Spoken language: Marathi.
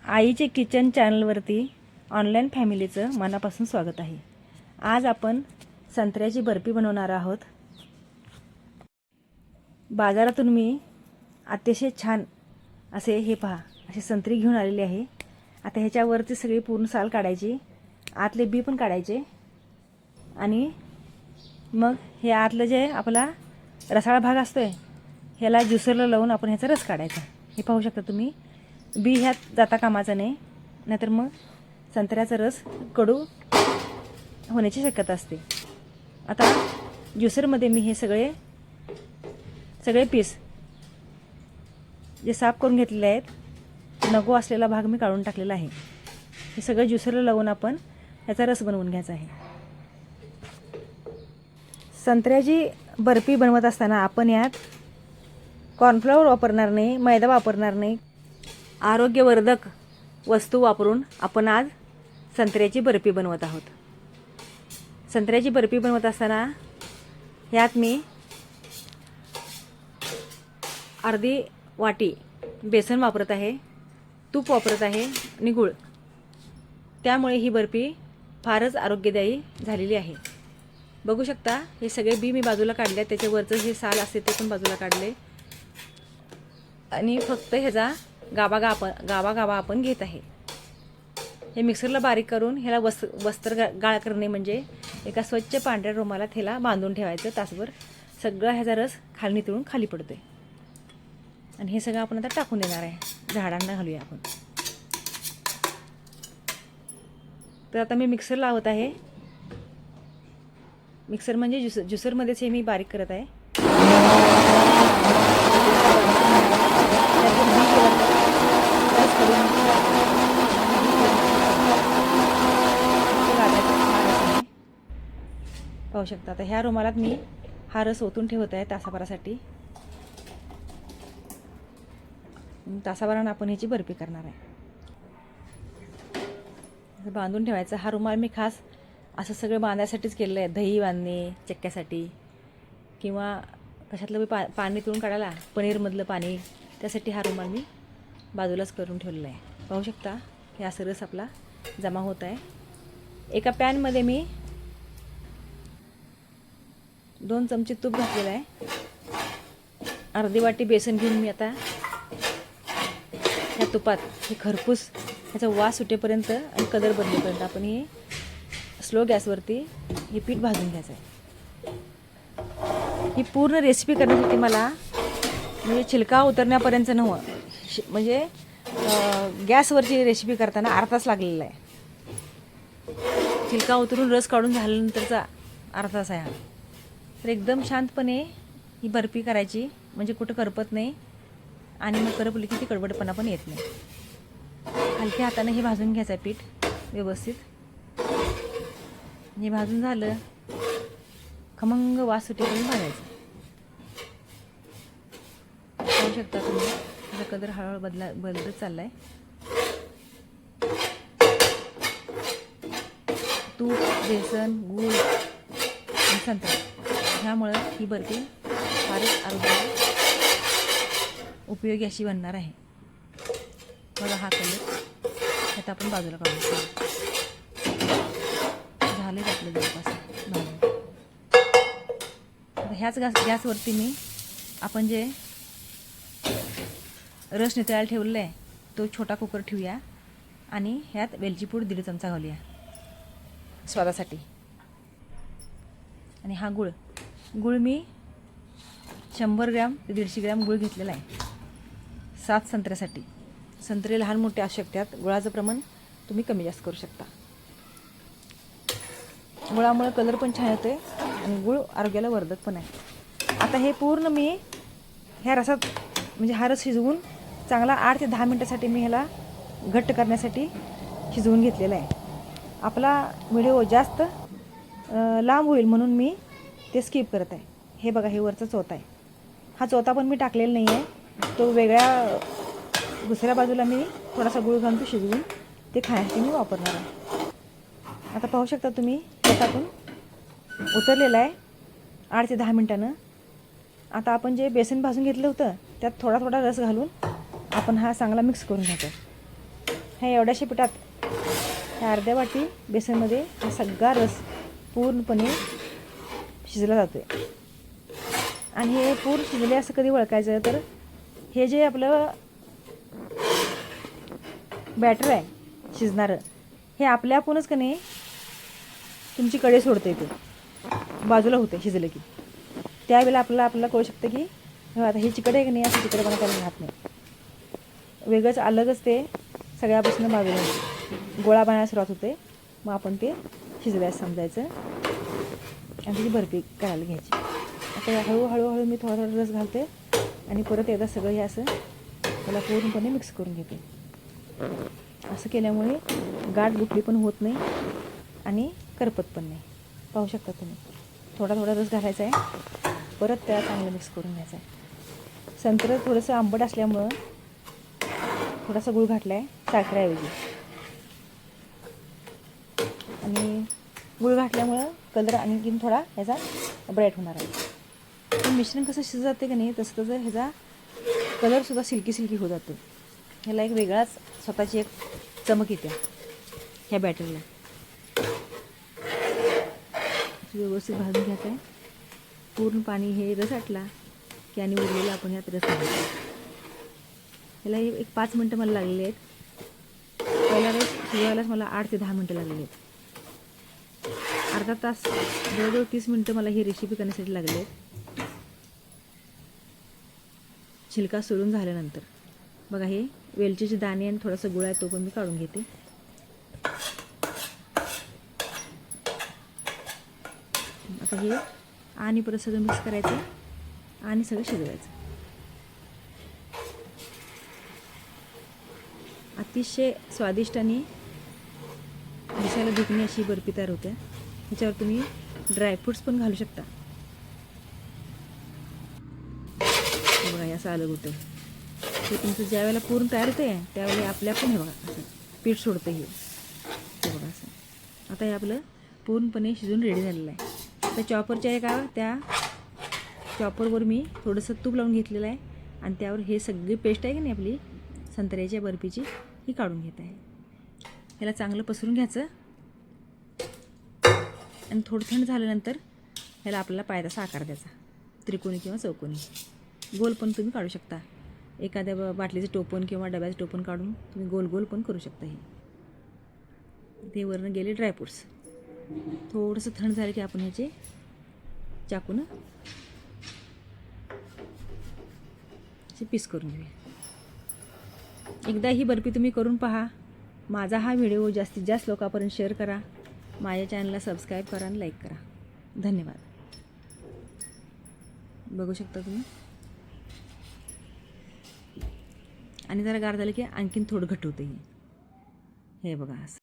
आईचे किचन चॅनलवरती ऑनलाईन फॅमिलीचं मनापासून स्वागत आहे। आज आपण संत्र्याची बर्फी बनवणार आहोत। बाजारातून मी अतिशय छान असे हे पहा असे संत्री घेऊन आलेले आहे। आता ह्याच्यावरती सगळी पूर्ण साल काढायची, आतले बी पण काढायचे आणि मग हे आतलं जे आपला रसाळा भाग असतोय ह्याला ज्युसरला लावून आपण ह्याचा रस काढायचा। हे पाहू शकता तुम्ही, बी ह्यात जाता कामाचा नाही, नाहीतर मग संत्र्याचा रस कडू होण्याची शक्यता असते। आता ज्युसरमध्ये मी हे सगळे पीस जे साफ करून घेतलेले आहेत, नको असलेला भाग मी काढून टाकलेला आहे। हे सगळं ज्युसरला लावून आपण ह्याचा रस बनवून घ्यायचा आहे। संत्र्याची बर्फी बनवत असताना आपण यात कॉर्नफ्लॉवर वापरणार नाही, मैदा वापरणार नाही, आरोग्यवर्धक वस्तू वापरून आपण आज संत्र्याची बर्फी बनवत आहोत। संत्र्याची बर्फी बनवत असताना ह्यात मी अर्धी वाटी बेसन वापरत आहे, तूप वापरत आहे आणि गूळ। त्यामुळे ही बर्फी फारच आरोग्यदायी झालेली आहे। बघू शकता हे सगळे बी मी बाजूला काढले, त्याच्यावरचं हे साल असते ते पण बाजूला काढले आणि फक्त ह्याचा गावा आपण घेत आहे। हे मिक्सरला बारीक करून ह्याला वस्त्र गाळ करणे म्हणजे एका स्वच्छ पांढऱ्या रुमालात ह्याला बांधून ठेवायचं तासभर। सगळा ह्याचा रस खाली नितळून खाली पडतोय आणि हे सगळं आपण आता टाकून देणार आहे, झाडांना घालूया आपण। तर आता मी मिक्सर लावत आहे, मिक्सर म्हणजे ज्युसरमध्येच हे मी बारीक करत आहे। पाहू शकता आता ह्या रुमालात मी हा रस ओतून ठेवत आहे तासाभरासाठी। तासाभरानं आपण ह्याची बर्फी करणार आहे। बांधून ठेवायचा हा रुमाल मी खास असं सगळं बांधायसाठीच केलेलं आहे। दही बांधणे, चक्क्यासाठी किंवा कशातलं पाणी तुळून काढायला, पनीरमधलं पाणी, त्यासाठी हा रुमाल मी बाजूलाच करून ठेवलेला आहे। पाहू शकता हे असं रस आपला जमा होत आहे। एका पॅनमध्ये मी 2 चमचे तूप घातलेलं आहे। अर्धी वाटी बेसन घेऊन मी आता ह्या तुपात हे खरपूस ह्याचा वास सुटेपर्यंत आणि कलर बदलेपर्यंत आपण हे स्लो गॅसवरती हे पीठ भाजून घ्यायचं आहे। ही पूर्ण रेसिपी करण्यासाठी मला म्हणजे छिलका उतरण्यापर्यंत नव्हतं, म्हणजे गॅसवरची रेसिपी करताना अर्धा तास लागलेला आहे। छिलका उतरून रस काढून झाल्यानंतरचा अर्धा तास आहे हा। तर एकदम शांतपणे ही बर्फी करायची म्हणजे कुठं करपत नाही आणि मग करपली की ती कडवटपणा पण येत नाही। हलक्या हाताने हे भाजून घ्यायचं आहे पीठ व्यवस्थित। हे भाजून झालं, खमंग वास सुटेपर्यंत भाजायचं। पाहू शकता तुम्ही त्याचा कलर हळूहळू बदलत चाललाय। तूप, बेसन, गूळ आणि संत्रा ह्यामुळं ही बर्फी फारच आरोग्याला उपयोगी अशी बनणार आहे। बघा हा कलर आता आपण बाजूला काढून झाले आपले जवळपास भाजून। ह्याच गॅसवरती मी आपण जे रस नितळायला ठेवलेला आहे तो छोटा कुकर ठेवूया आणि ह्यात वेलची पूड 1.5 चमचा घालूया स्वादासाठी। आणि हा गुळ मी 100 ग्रॅम ते 150 ग्रॅम गुळ घेतलेला आहे 7 संत्र्यासाठी। संत्रे लहान मोठे असू शकतात, गुळाचं प्रमाण तुम्ही कमी जास्त करू शकता। गुळामुळे कलर पण छान येतोय आणि गुळ आरोग्याला वर्धक पण आहे। आता हे पूर्ण मी ह्या रसात म्हणजे हा रस शिजवून चांगला 8 ते 10 मिनटासाठी मी ह्याला घट्ट करण्यासाठी शिजवून घेतलेला आहे। आपला व्हिडिओ जास्त लांब होईल म्हणून मी ते स्किप करत आहे। हे बघा हे वरचा चोथा आहे, हा चोथा पण मी टाकलेला नाही आहे, तो वेगळ्या दुसऱ्या बाजूला मी थोडासा गुळ घालून तो शिजवून ते खाण्यासाठी मी वापरणार आहे। आता पाहू शकता तुम्ही हे टाकून उतरलेलं आहे 8 ते 10 मिनटानं। आता आपण जे बेसन भाजून घेतलं होतं त्यात थोडा रस घालून आपण हा चांगला मिक्स करून घ्यायचा। ह्या एवढ्याशा पिठात ह्या अर्ध्या वाटी बेसनमध्ये हा सगळा रस पूर्णपणे शिजला जातो आहे. आणि हे पूर्ण शिजले असं कधी ओळखायचं तर हे जे आपलं बॅटर आहे शिजणारं, हे आपल्या आपणच का नाही तुमची कडे सोडते, ते बाजूला होते शिजलं की. त्यावेळेला आपल्याला कळू शकतं की आता हे चिकट आहे की नाही, असं चिकटपणा करायला राहत नाही. वेगळंच अलगच ते सगळ्यापासून बाजूला होते, गोळा बनायला सुरुवात होते. मग आपण ते शिजल्यास समजायचं आणि त्याची बर्फी करायला घ्यायची. आता हळूहळू मी थोडा थोडा रस घालते आणि परत एकदा सगळं हे असं त्याला पूर्णपणे मिक्स करून घेते. असं केल्यामुळे गाठ गुठली पण होत नाही आणि करपत पण नाही. पाहू शकता तुम्ही, थोडा थोडा रस घालायचा आहे, परत त्याला चांगलं मिक्स करून घ्यायचं आहे. संत्रं थोडंसं आंबट असल्यामुळं थोडासा गूळ घातला आहे साखरेऐवजी, आणि गूळ घातल्यामुळं कलर आणखीन थोडा ह्याचा ब्राईट होणार आहे. पण मिश्रण कसं शिजत जाते की नाही तसं तसं ह्याचा कलरसुद्धा सिल्की होत जातो. ह्याला एक वेगळाच स्वतःची एक चमक येते ह्या बॅटरला. व्यवस्थित भाजून घ्यायचं आहे. पूर्ण पाणी हे रस आटला की आणि उरलेला आपण ह्यात रस घालायचा. ह्याला एक 5 मिनटं मला लागलेली आहेत. पहिला रस शिजवायलाच मला 8 ते 10 मिनटं लागलेली आहेत. अर्धा तास जवळजवळ 30 मिनटं मला ही रेसिपी करण्यासाठी लागली आहेत. छिलका सोडून झाल्यानंतर बघा हे वेलचीचे दाणे आणि थोडासा गुळ आहे तो पण मी काढून घेते. आता हे आणि परत सगळं मिक्स करायचं आणि सगळं शिजवायचं. अतिशय स्वादिष्ट आणि दिसायला दुखणी अशी बर्फी तयार होते. ह्याच्यावर तुम्ही ड्रायफ्रूट्स पण घालू शकता. बघा हे असं अलग होतं. हे तुमचं ज्या वेळेला पूर्ण तयार होते त्यावेळेला आपल्या पण हे बघा असं पीठ सोडतं हे बघा असं. आता हे आपलं पूर्णपणे शिजून रेडी झालेलं आहे. तर चॉपरच्या एका त्या चॉपरवर मी थोडंसं तूप लावून घेतलेलं आहे आणि त्यावर हे सगळी पेस्ट आहे की नाही आपली संत्र्याच्या बर्फीची ही काढून घेत आहे. ह्याला चांगलं पसरून घ्यायचं आणि थोडं थंड झाल्यानंतर ह्याला आपल्याला पायदासा आकार द्यायचा, त्रिकोणी किंवा चौकोनी. गोल पण तुम्ही काढू शकता. एखाद्या बाटलीचं टोपण किंवा डब्याचं टोपण काढून तुम्ही गोल गोल पण करू शकता. हे ते वरनं गेले ड्रायफ्रूट्स. थोडंसं थंड झालं की आपण ह्याचे चाकून पीस करून घेऊया. एकदा ही बर्फी तुम्ही करून पहा. माझा हा व्हिडिओ जास्तीत जास्त लोकांपर्यंत शेअर करा. माझ्या चॅनलला सबस्क्राईब करा आणि लाईक करा. धन्यवाद. बघू शकता तुम्ही. आणि जरा गार झालं की आणखीन थोडं घट्ट होतं हे बघा असं.